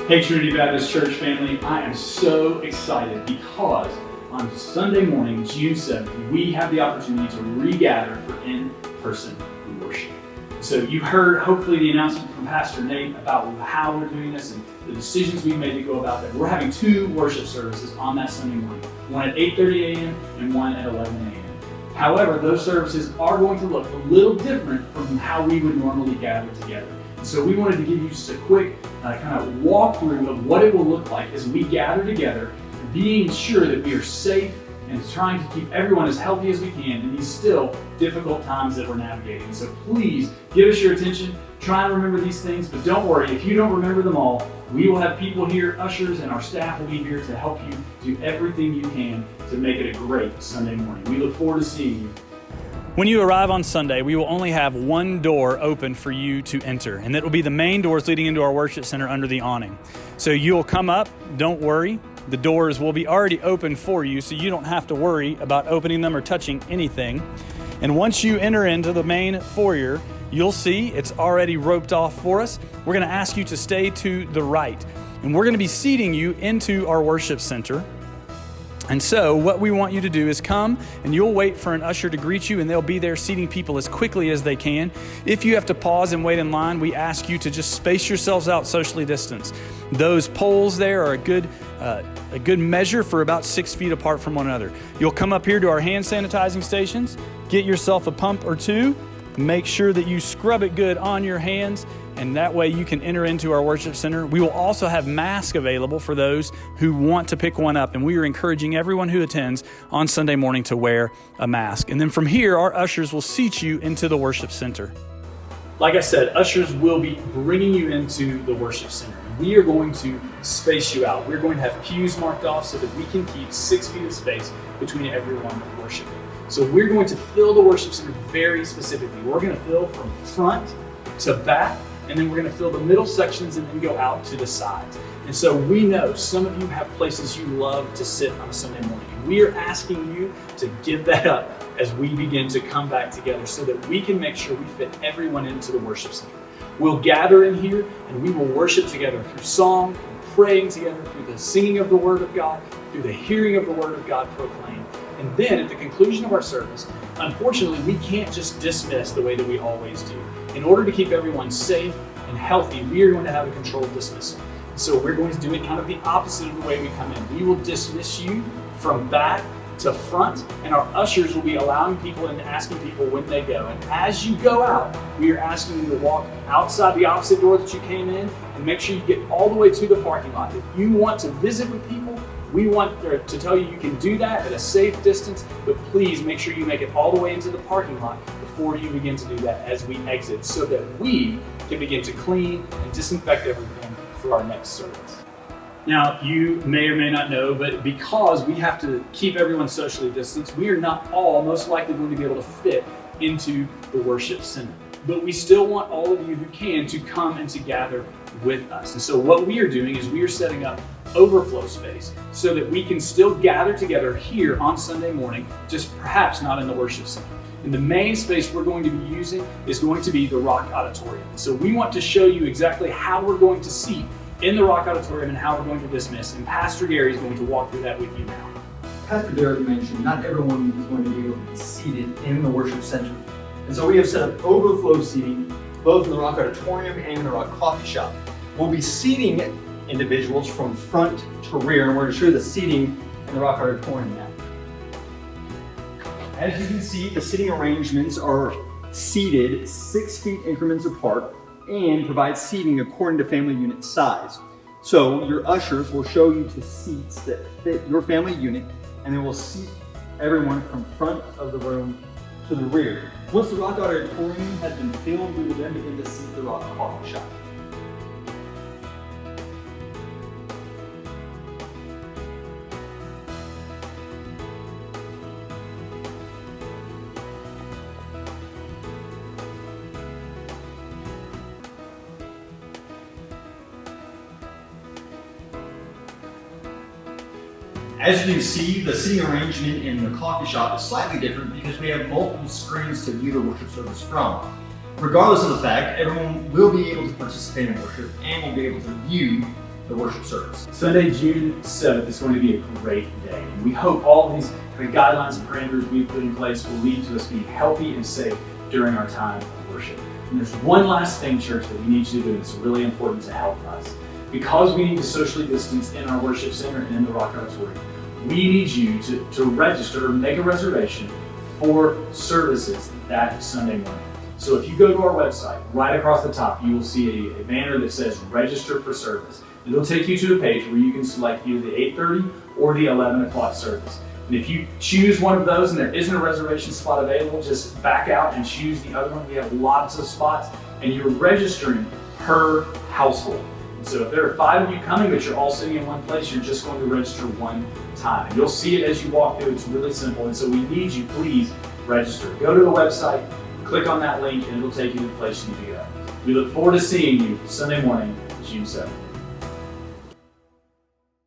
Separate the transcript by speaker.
Speaker 1: Hey Trinity Baptist Church family, I am so excited because on Sunday morning, June 7th, we have the opportunity to regather for in-person worship. So you heard hopefully the announcement from Pastor Nate about how we're doing this and the decisions we made to go about that. We're having two worship services on that Sunday morning, one at 8:30 a.m. and one at 11 a.m. However, those services are going to look a little different from how we would normally gather together. So we wanted to give you just a quick kind of walkthrough of what it will look like as we gather together, being sure that we are safe and trying to keep everyone as healthy as we can in these still difficult times that we're navigating. So please give us your attention, try and remember these things, but don't worry, if you don't remember them all, we will have people here, ushers, and our staff will be here to help you do everything you can to make it a great Sunday morning. We look forward to seeing you.
Speaker 2: When you arrive on Sunday, we will only have one door open for you to enter, and that will be the main doors leading into our worship center under the awning. So you'll come up, don't worry. The doors will be already open for you, so you don't have to worry about opening them or touching anything. And once you enter into the main foyer, you'll see it's already roped off for us. We're going to ask you to stay to the right, and we're going to be seating you into our worship center. And so what we want you to do is come and you'll wait for an usher to greet you, and they'll be there seating people as quickly as they can. If you have to pause and wait in line, we ask you to just space yourselves out socially distanced. Those poles there are a good measure for about 6 feet apart from one another. You'll come up here to our hand sanitizing stations, get yourself a pump or two, make sure that you scrub it good on your hands, and that way you can enter into our worship center. We will also have masks available for those who want to pick one up, and we are encouraging everyone who attends on Sunday morning to wear a mask. And then from here, our ushers will seat you into the worship center.
Speaker 1: Like I said, ushers will be bringing you into the worship center. We are going to space you out. We're going to have pews marked off so that we can keep 6 feet of space between everyone worshiping. So we're going to fill the worship center very specifically. We're going to fill from front to back, and then we're going to fill the middle sections and then go out to the sides. And so we know some of you have places you love to sit on a Sunday morning. And we are asking you to give that up as we begin to come back together so that we can make sure we fit everyone into the worship center. We'll gather in here and we will worship together through song, praying together, through the singing of the Word of God, through the hearing of the Word of God proclaimed. And then at the conclusion of our service, unfortunately, we can't just dismiss the way that we always do. In order to keep everyone safe and healthy, we are going to have a controlled dismissal. So we're going to do it kind of the opposite of the way we come in. We will dismiss you from back to front, and our ushers will be allowing people and asking people when they go. And as you go out, we are asking you to walk outside the opposite door that you came in and make sure you get all the way to the parking lot. If you want to visit with people, we want to tell you can do that at a safe distance, but please make sure you make it all the way into the parking lot before you begin to do that as we exit, so that we can begin to clean and disinfect everything for our next service. Now, you may or may not know, but because we have to keep everyone socially distanced, we are not all most likely going to be able to fit into the worship center. But we still want all of you who can to come and to gather with us. And so what we are doing is we are setting up overflow space so that we can still gather together here on Sunday morning, just perhaps not in the worship center. And the main space we're going to be using is going to be the Rock Auditorium. So we want to show you exactly how we're going to seat in the Rock Auditorium and how we're going to dismiss. And Pastor Gary is going to walk through that with you now.
Speaker 3: Pastor Gary mentioned not everyone is going to be able to be seated in the worship center. And so we have set up overflow seating both in the Rock Auditorium and in the Rock Coffee Shop. We'll be seating individuals from front to rear, and we're going to show you the seating in the Rock Auditorium now. As you can see, the seating arrangements are seated 6 feet increments apart and provide seating according to family unit size. So your ushers will show you to seats that fit your family unit, and they will seat everyone from front of the room to the rear. Once the Rock Auditorium has been filled, we will then begin to seat the Rock Coffee Shop. As you can see, the seating arrangement in the coffee shop is slightly different because we have multiple screens to view the worship service from. Regardless of the fact, everyone will be able to participate in worship and will be able to view
Speaker 1: the worship service. Sunday, June 7th is going to be a great day. And we hope all of these kind of guidelines and parameters we've put in place will lead to us being healthy and safe during our time of worship. And there's one last thing, church, that we need you to do that's really important to help us. Because we need to socially distance in our worship center and in the Rock Auditorium, we need you to register or make a reservation for services that Sunday morning. So if you go to our website, right across the top, you will see a banner that says register for service. It'll take you to a page where you can select either the 8:30 or the 11 o'clock service. And if you choose one of those and there isn't a reservation spot available, just back out and choose the other one. We have lots of spots, and you're registering per household. And so if there are 5 of you coming, but you're all sitting in one place, you're just going to register one time. And you'll see it as you walk through. It's really simple. And so we need you, please register. Go to the website, click on that link, and it'll take you to the place you need to go. We look forward to seeing you Sunday morning, June 7th.